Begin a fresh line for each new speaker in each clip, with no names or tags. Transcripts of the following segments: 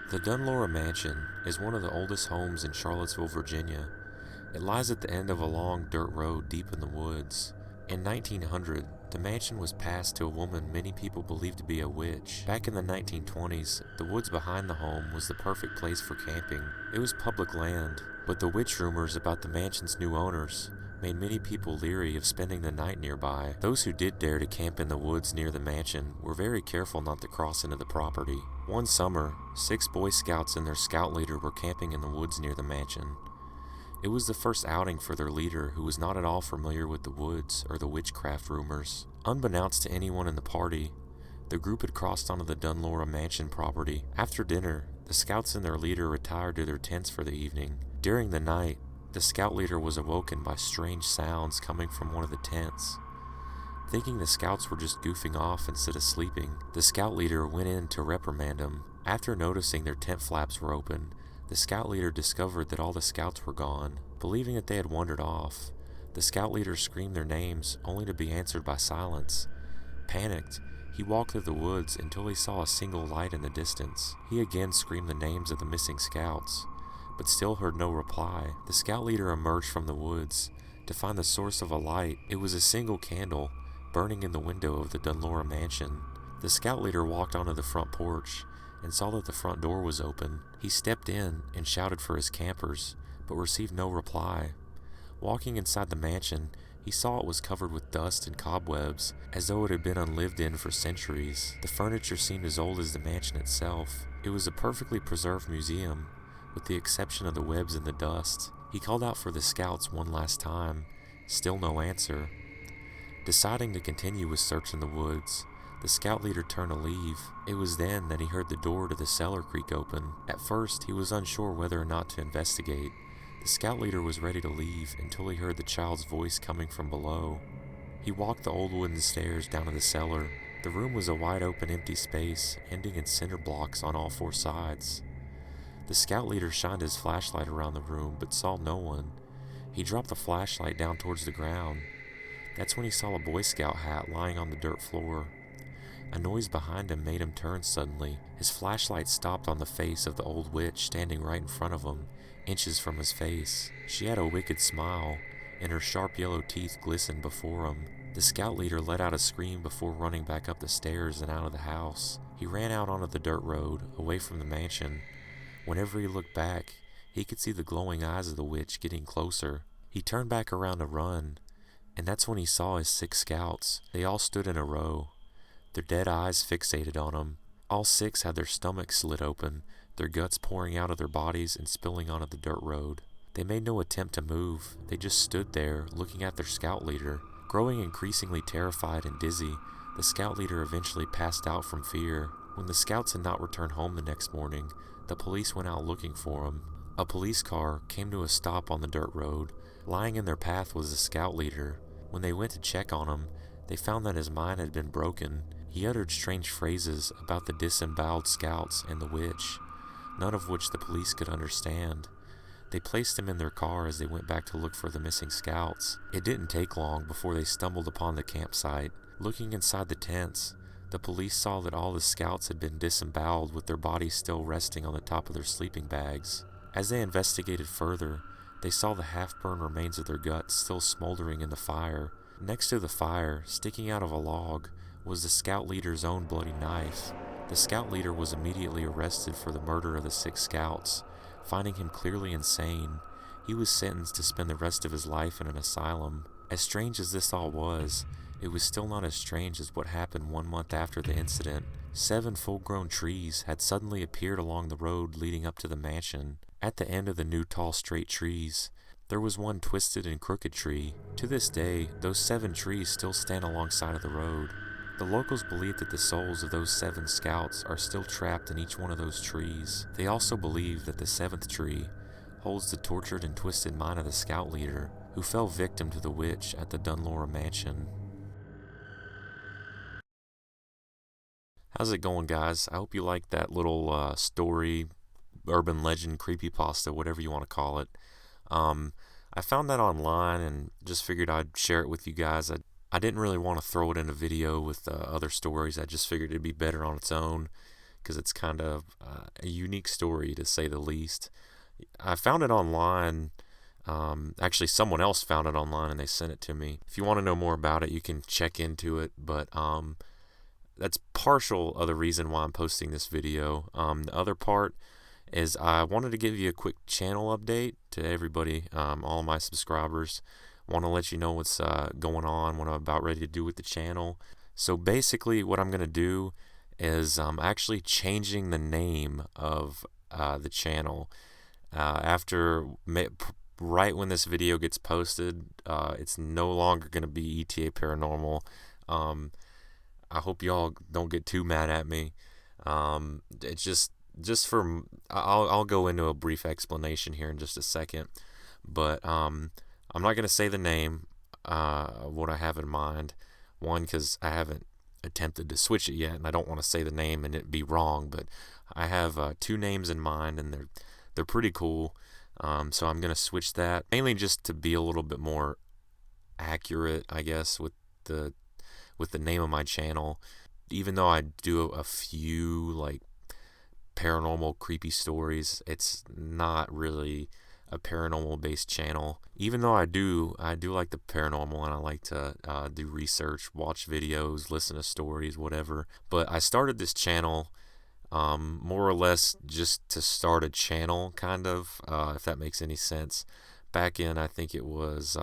The Dunlora Mansion is one of the oldest homes in Charlottesville, Virginia. It lies at the end of a long dirt road deep in the woods. In 1900, the mansion was passed to a woman many people believed to be a witch. Back in the 1920s, the woods behind the home was the perfect place for camping. It was public land, but the witch rumors about the mansion's new owners made many people leery of spending the night nearby. Those who did dare to camp in the woods near the mansion were very careful not to cross into the property. One summer, 6 Boy Scouts and their scout leader were camping in the woods near the mansion. It was the first outing for their leader, who was not at all familiar with the woods or the witchcraft rumors. Unbeknownst to anyone in the party, the group had crossed onto the Dunlora Mansion property. After dinner, the scouts and their leader retired to their tents for the evening. During the night, the scout leader was awoken by strange sounds coming from one of the tents. Thinking the scouts were just goofing off instead of sleeping, the scout leader went in to reprimand them. After noticing their tent flaps were open, the scout leader discovered that all the scouts were gone. Believing that they had wandered off, the scout leader screamed their names only to be answered by silence. Panicked, he walked through the woods until he saw a single light in the distance. He again screamed the names of the missing scouts, but still heard no reply. The scout leader emerged from the woods to find the source of a light. It was a single candle burning in the window of the Dunlora Mansion. The scout leader walked onto the front porch and saw that the front door was open. He stepped in and shouted for his campers, but received no reply. Walking inside the mansion, he saw it was covered with dust and cobwebs, as though it had been unlived in for centuries. The furniture seemed as old as the mansion itself. It was a perfectly preserved museum, with the exception of the webs and the dust. He called out for the scouts one last time. Still no answer. Deciding to continue his search in the woods, the scout leader turned to leave. It was then that he heard the door to the cellar creak open. At first, he was unsure whether or not to investigate. The scout leader was ready to leave until he heard the child's voice coming from below. He walked the old wooden stairs down to the cellar. The room was a wide open empty space, ending in cinder blocks on all 4 sides. The scout leader shined his flashlight around the room but saw no one. He dropped the flashlight down towards the ground. That's when he saw a Boy Scout hat lying on the dirt floor. A noise behind him made him turn suddenly. His flashlight stopped on the face of the old witch standing right in front of him, inches from his face. She had a wicked smile, and her sharp yellow teeth glistened before him. The scout leader let out a scream before running back up the stairs and out of the house. He ran out onto the dirt road, away from the mansion. Whenever he looked back, he could see the glowing eyes of the witch getting closer. He turned back around to run, and that's when he saw his 6 scouts. They all stood in a row, their dead eyes fixated on him. All 6 had their stomachs slit open, their guts pouring out of their bodies and spilling onto the dirt road. They made no attempt to move. They just stood there, looking at their scout leader. Growing increasingly terrified and dizzy, the scout leader eventually passed out from fear. When the scouts had not returned home the next morning, the police went out looking for him. A police car came to a stop on the dirt road. Lying in their path was the scout leader. When they went to check on him, they found that his mind had been broken. He uttered strange phrases about the disemboweled scouts and the witch, none of which the police could understand. They placed him in their car as they went back to look for the missing scouts. It didn't take long before they stumbled upon the campsite. Looking inside the tents, the police saw that all the scouts had been disemboweled with their bodies still resting on the top of their sleeping bags. As they investigated further, they saw the half-burned remains of their guts still smoldering in the fire. Next to the fire, sticking out of a log, was the scout leader's own bloody knife. The scout leader was immediately arrested for the murder of the 6 scouts. Finding him clearly insane, he was sentenced to spend the rest of his life in an asylum. As strange as this all was, it was still not as strange as what happened 1 month after the incident. 7 full-grown trees had suddenly appeared along the road leading up to the mansion. At the end of the new tall straight trees, there was one twisted and crooked tree. To this day, those 7 trees still stand alongside of the road. The locals believe that the souls of those 7 scouts are still trapped in each one of those trees. They also believe that the 7th tree holds the tortured and twisted mind of the scout leader who fell victim to the witch at the Dunlora Mansion. How's it going, guys? I hope you liked that little story, urban legend, creepypasta, whatever you want to call it. I found that online and just figured I'd share it with you guys. I didn't really want to throw it in a video with other stories. I just figured it'd be better on its own, because it's kind of a unique story to say the least. I found it online. Actually, someone else found it online and they sent it to me. If you want to know more about it, you can check into it. But that's partial of the reason why I'm posting this video. The other part is I wanted to give you a quick channel update to everybody, all my subscribers. Want to let you know what's going on, what I'm about ready to do with the channel. So basically what I'm going to do is I'm actually changing the name of the channel. Right when this video gets posted, it's no longer going to be ETA Paranormal. I hope y'all don't get too mad at me. It's just for I'll go into a brief explanation here in just a second, but I'm not going to say the name of what I have in mind. One, because I haven't attempted to switch it yet, and I don't want to say the name and it be wrong. But I have two names in mind, and they're pretty cool. So I'm going to switch that, mainly just to be a little bit more accurate, I guess, with the name of my channel. Even though I do a few like paranormal creepy stories, it's not really a paranormal based channel. Even though I do like the paranormal, and I like to do research, watch videos, listen to stories, whatever. But I started this channel more or less just to start a channel, kind of, if that makes any sense. Back in, I think it was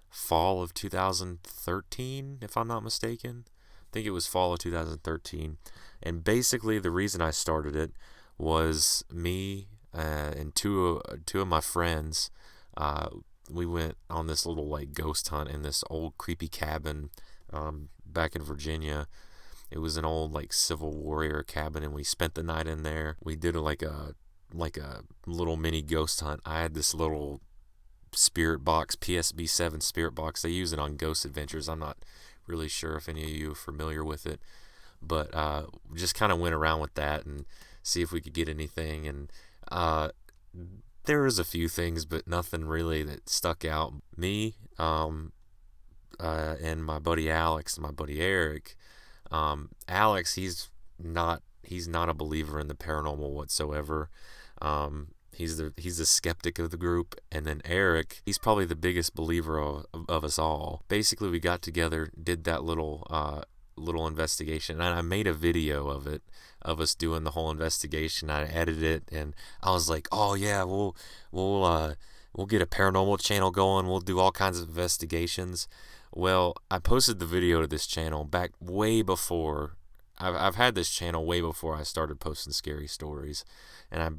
fall of 2013, if I'm not mistaken. I think it was fall of 2013. And basically the reason I started it was me and two of my friends. We went on this little like ghost hunt in this old creepy cabin back in Virginia. It was an old like Civil War era cabin, and we spent the night in there. We did like a little mini ghost hunt. I had this little spirit box, PSB 7 spirit box. They use it on Ghost Adventures. I'm not really sure if any of you are familiar with it, but just kind of went around with that and see if we could get anything. And there was a few things, but nothing really that stuck out. Me and my buddy Alex and my buddy Eric. Alex, he's not a believer in the paranormal whatsoever. He's the skeptic of the group. And then Eric, he's probably the biggest believer of us all. Basically, we got together, did that little investigation, and I made a video of it, of us doing the whole investigation. I edited it, and I was like, oh yeah, we'll get a paranormal channel going. We'll do all kinds of investigations. Well, I posted the video to this channel back way before. I've had this channel way before I started posting scary stories, and I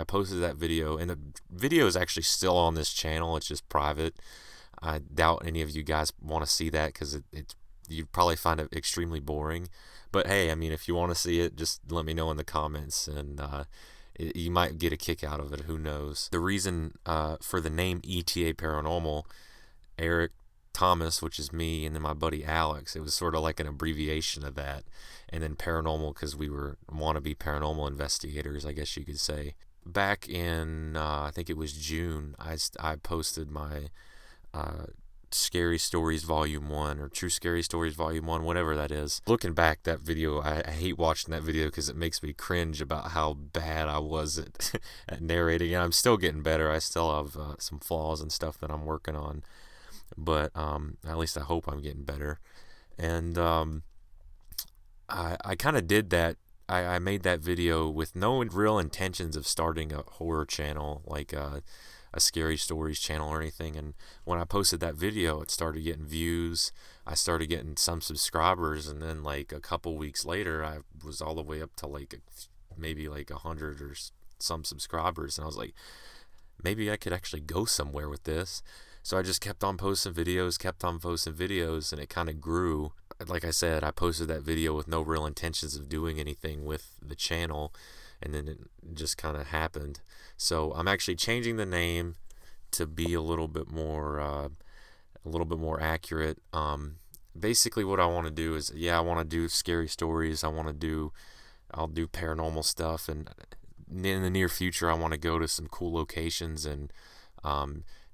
posted that video, and the video is actually still on this channel. It's just private. I doubt any of you guys want to see that, because you'd probably find it extremely boring. But hey, I mean, if you want to see it, just let me know in the comments, and you might get a kick out of it. Who knows? The reason for the name ETA Paranormal, Eric Thomas, which is me, and then my buddy Alex, it was sort of like an abbreviation of that. And then paranormal, because we want to be paranormal investigators, I guess you could say. Back in I think it was June, I posted my Scary Stories Volume 1, or True Scary Stories Volume 1, whatever that is. Looking back, that video, I hate watching that video because it makes me cringe about how bad I was at narrating. And I'm still getting better. I still have some flaws and stuff that I'm working on, but at least I hope I'm getting better. And I kind of did that. I made that video with no real intentions of starting a horror channel, like a Scary Stories channel or anything. And when I posted that video, it started getting views. I started getting some subscribers, and then like a couple weeks later, I was all the way up to like maybe like 100 or some subscribers. And I was like, maybe I could actually go somewhere with this. So I just kept on posting videos, and it kind of grew. Like I said, I posted that video with no real intentions of doing anything with the channel, and then it just kind of happened. So I'm actually changing the name to be a little bit more accurate. Basically what I want to do is, I want to do scary stories. I'll do paranormal stuff, and in the near future, I want to go to some cool locations and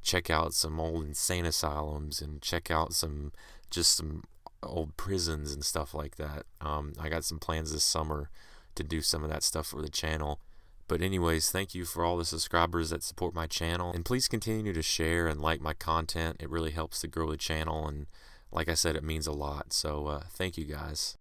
check out some old insane asylums, and check out some old prisons and stuff like that. I got some plans this summer to do some of that stuff for the channel. But anyways, thank you for all the subscribers that support my channel, and please continue to share and like my content. It really helps to grow the channel, and like I said, it means a lot. So thank you guys.